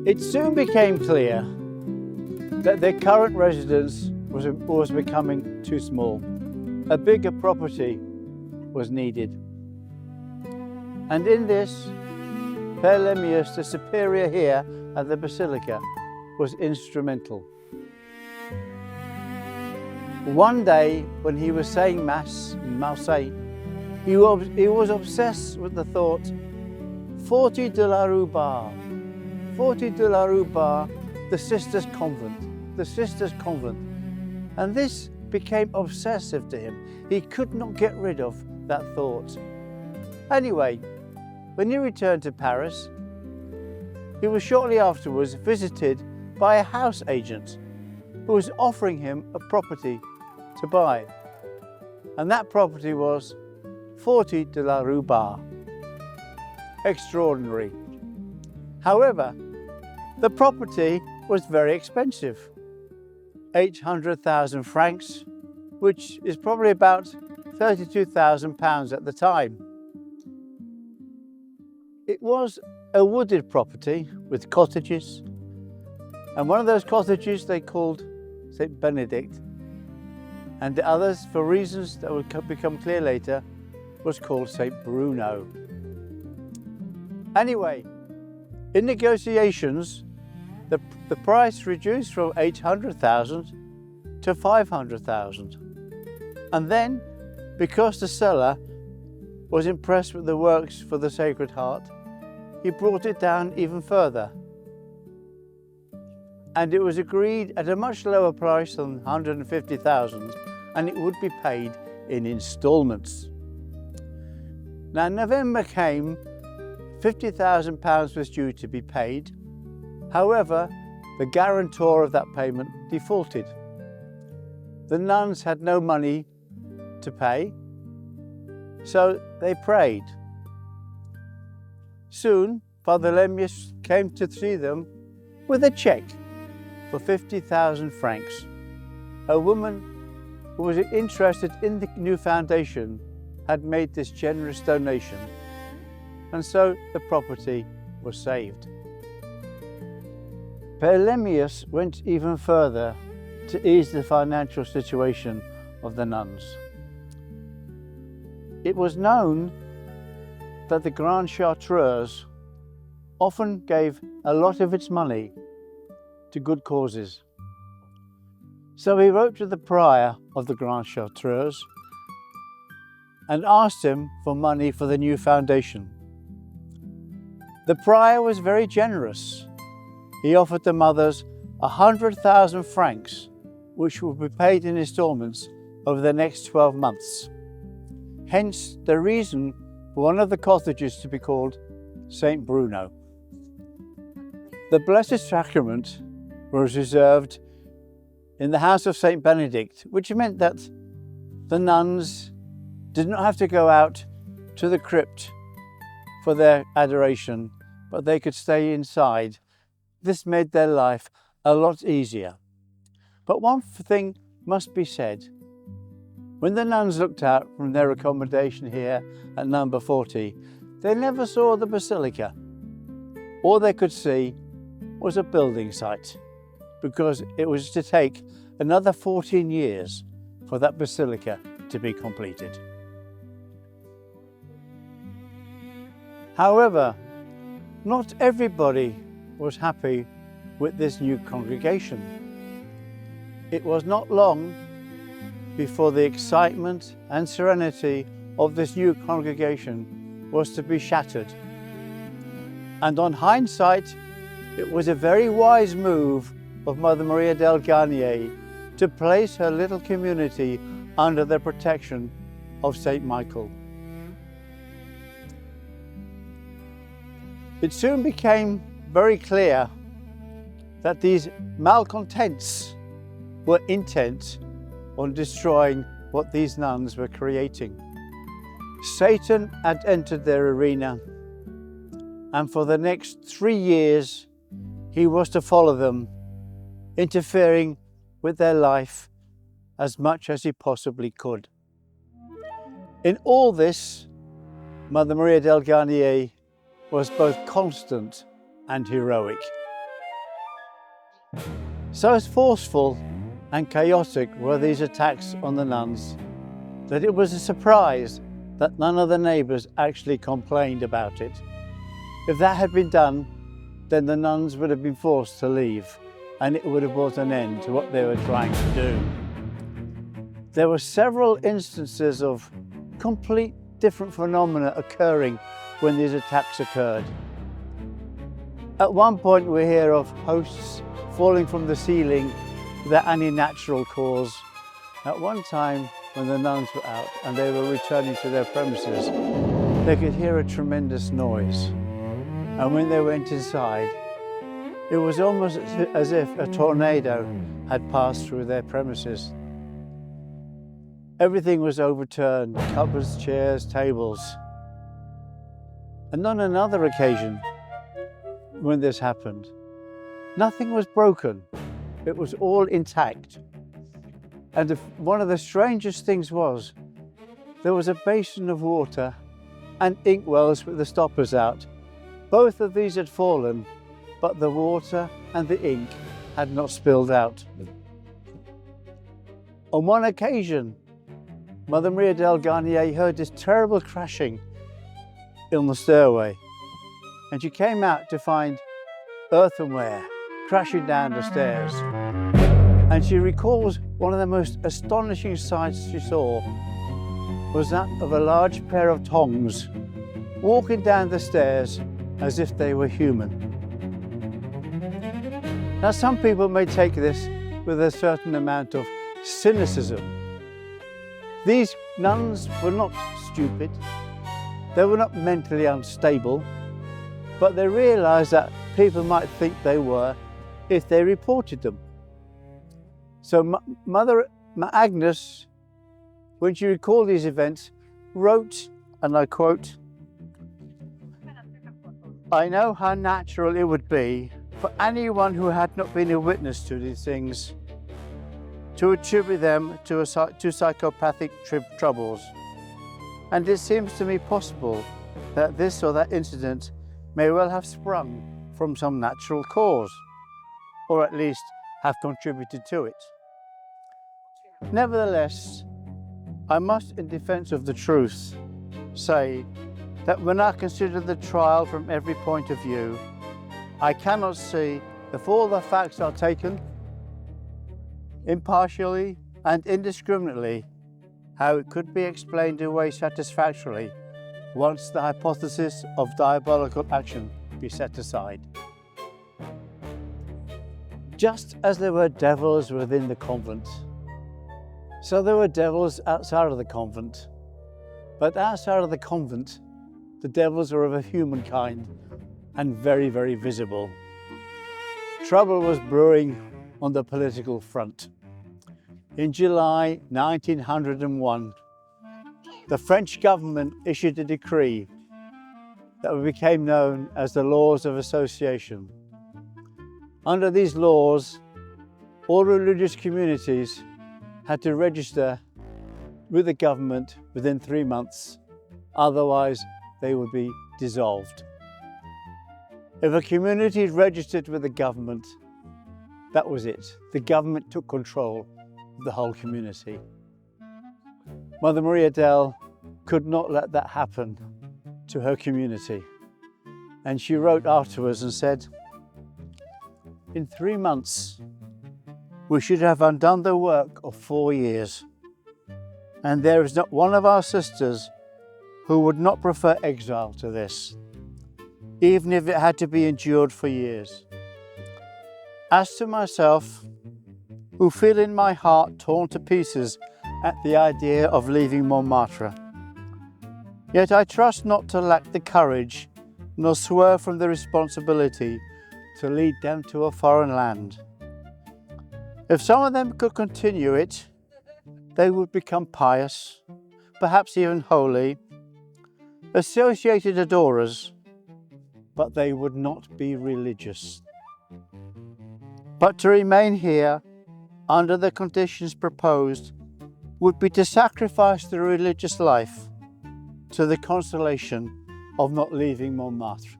It soon became clear that their current residence was becoming too small. A bigger property was needed. And in this, Lemmius, the superior here at the Basilica, was instrumental. One day, when he was saying Mass in Marseille, he was obsessed with the thought, 40 de la Rue Bar, 40 de la Rue Bar, the sisters' convent, the sisters' convent. And this became obsessive to him. He could not get rid of that thought. Anyway, when he returned to Paris, he was shortly afterwards visited by a house agent who was offering him a property to buy. And that property was 40 de la Rue Bar. Extraordinary. However, the property was very expensive. 800,000 francs, which is probably about £32,000 at the time. It was a wooded property with cottages, and one of those cottages they called St. Benedict, and the others, for reasons that will become clear later, was called St. Bruno. Anyway, in negotiations, the price reduced from 800,000 to 500,000. And then, because the seller was impressed with the works for the Sacred Heart, he brought it down even further. And it was agreed at a much lower price than 150,000, and it would be paid in instalments. Now, November came, £50,000 was due to be paid. However, the guarantor of that payment defaulted. The nuns had no money to pay, so they prayed. Soon, Father Lemmius came to see them with a cheque for 50,000 francs. A woman who was interested in the new foundation had made this generous donation, and so the property was saved. Lemmius went even further to ease the financial situation of the nuns. It was known that the Grand Chartreuse often gave a lot of its money to good causes. So he wrote to the prior of the Grand Chartreuse and asked him for money for the new foundation. The prior was very generous. He offered the mothers 100,000 francs, which would be paid in instalments over the next 12 months. Hence the reason for one of the cottages to be called St. Bruno. The Blessed Sacrament was reserved in the house of St. Benedict, which meant that the nuns did not have to go out to the crypt for their adoration, but they could stay inside. This made their life a lot easier. But one thing must be said. When the nuns looked out from their accommodation here at number 40, they never saw the basilica. All they could see was a building site, because it was to take another 14 years for that basilica to be completed. However, not everybody was happy with this new congregation. It was not long before the excitement and serenity of this new congregation was to be shattered. And on hindsight, it was a very wise move of Mother Maria del Garnier to place her little community under the protection of St. Michael. It soon became very clear that these malcontents were intent on destroying what these nuns were creating. Satan had entered their arena, and for the next 3 years he was to follow them, interfering with their life as much as he possibly could. In all this, Mother Maria del Garnier was both constant and heroic. So forceful and chaotic were these attacks on the nuns that it was a surprise that none of the neighbours actually complained about it. If that had been done, then the nuns would have been forced to leave, and it would have brought an end to what they were trying to do. There were several instances of complete different phenomena occurring when these attacks occurred. At one point we hear of hosts falling from the ceiling without any natural cause. At one time, when the nuns were out and they were returning to their premises, they could hear a tremendous noise. And when they went inside, it was almost as if a tornado had passed through their premises. Everything was overturned, cupboards, chairs, tables. And on another occasion, when this happened, nothing was broken. It was all intact. And one of the strangest things was, there was a basin of water and inkwells with the stoppers out. Both of these had fallen, but the water and the ink had not spilled out. On one occasion, Mother Maria del Garnier heard this terrible crashing on the stairway, and she came out to find earthenware crashing down the stairs. And she recalls one of the most astonishing sights she saw was that of a large pair of tongs walking down the stairs as if they were human. Now, some people may take this with a certain amount of cynicism. These nuns were not stupid, they were not mentally unstable, but they realised that people might think they were if they reported them. So Mother Agnes, when she recalled these events, wrote, and I quote, "I know how natural it would be for anyone who had not been a witness to these things to attribute them to psychopathic troubles. And it seems to me possible that this or that incident may well have sprung from some natural cause, or at least have contributed to it. Nevertheless, I must, in defense of the truth, say that when I consider the trial from every point of view, I cannot see, if all the facts are taken impartially and indiscriminately, how it could be explained away satisfactorily once the hypothesis of diabolical action be set aside. Just as there were devils within the convent, so there were devils outside of the convent. But outside of the convent, the devils were of a human kind and very, very visible. Trouble was brewing on the political front. In July 1901, the French government issued a decree that became known as the Laws of Association. Under these laws, all religious communities had to register with the government within 3 months, otherwise they would be dissolved. If a community registered with the government, that was it. The government took control of the whole community. Mother Maria Del could not let that happen to her community. And she wrote afterwards and said, "In 3 months, we should have undone the work of 4 years. And there is not one of our sisters who would not prefer exile to this, even if it had to be endured for years. As to myself, who feel in my heart torn to pieces at the idea of leaving Montmartre, yet I trust not to lack the courage nor swerve from the responsibility to lead them to a foreign land. If some of them could continue it, they would become pious, perhaps even holy, associated adorers, but they would not be religious. But to remain here under the conditions proposed would be to sacrifice the religious life to the consolation of not leaving Montmartre."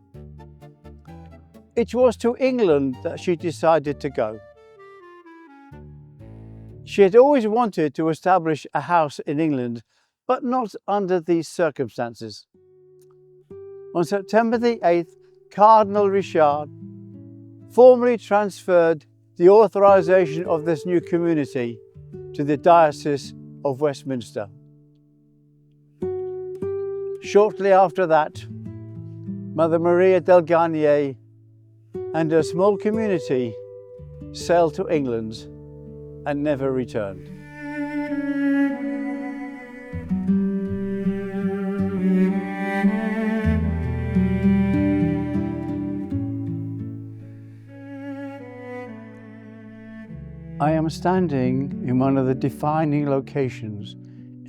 It was to England that she decided to go. She had always wanted to establish a house in England, but not under these circumstances. On September the 8th, Cardinal Richard formally transferred the authorization of this new community to the Diocese of Westminster. Shortly after that, Mother Maria del Garnier and her small community sailed to England and never returned. I am standing in one of the defining locations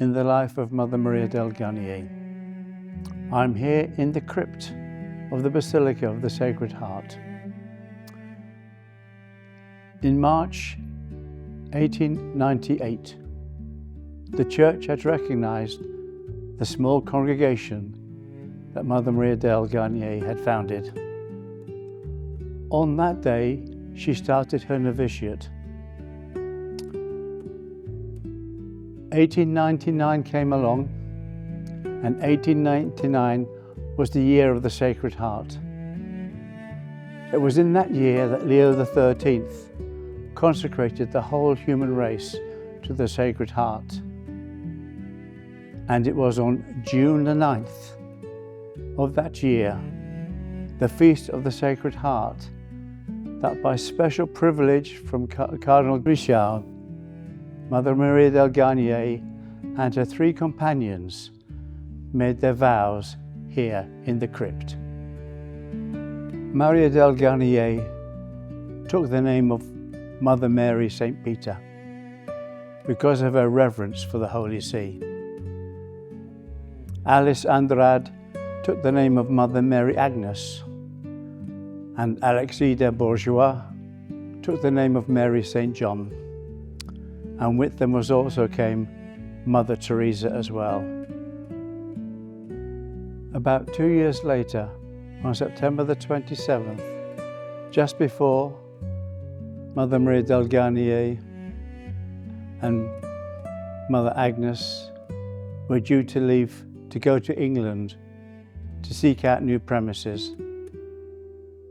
in the life of Mother Maria del Garnier. I'm here in the crypt of the Basilica of the Sacred Heart. In March 1898, the church had recognized the small congregation that Mother Maria del Garnier had founded. On that day, she started her novitiate. 1899 came along, and 1899 was the year of the Sacred Heart. It was in that year that Leo XIII consecrated the whole human race to the Sacred Heart. And it was on June the 9th of that year, the Feast of the Sacred Heart, that by special privilege from Cardinal Richard, Mother Maria del Garnier and her 3 companions made their vows here in the crypt. Maria del Garnier took the name of Mother Mary St. Peter because of her reverence for the Holy See. Alice Andrade took the name of Mother Mary Agnes, and Alexis de Bourgeois took the name of Mary St. John, and with them also came Mother Teresa as well. About 2 years later, on September the 27th, just before Mother Maria del Garnier and Mother Agnes were due to leave to go to England to seek out new premises,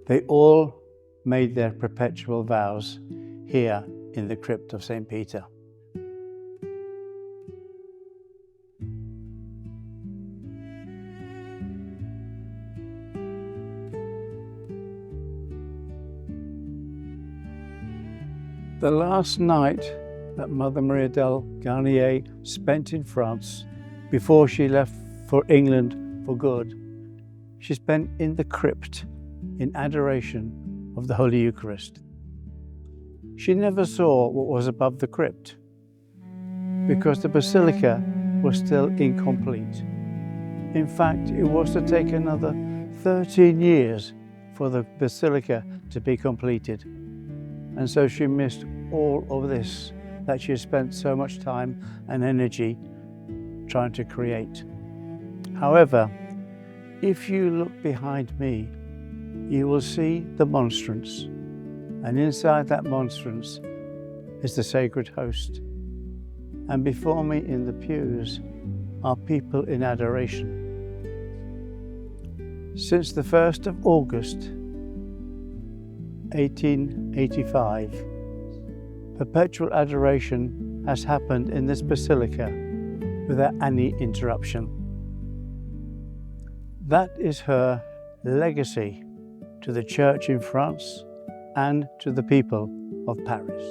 they all made their perpetual vows here in the crypt of St. Peter. The last night that Mother Maria del Garnier spent in France before she left for England for good, she spent in the crypt in adoration of the Holy Eucharist. She never saw what was above the crypt because the basilica was still incomplete. In fact, it was to take another 13 years for the basilica to be completed. And so she missed all of this that she had spent so much time and energy trying to create. However, if you look behind me, you will see the monstrance, and inside that monstrance is the sacred host. And before me in the pews are people in adoration. Since the 1st of August 1885, perpetual adoration has happened in this basilica without any interruption. That is her legacy to the Church in France and to the people of Paris.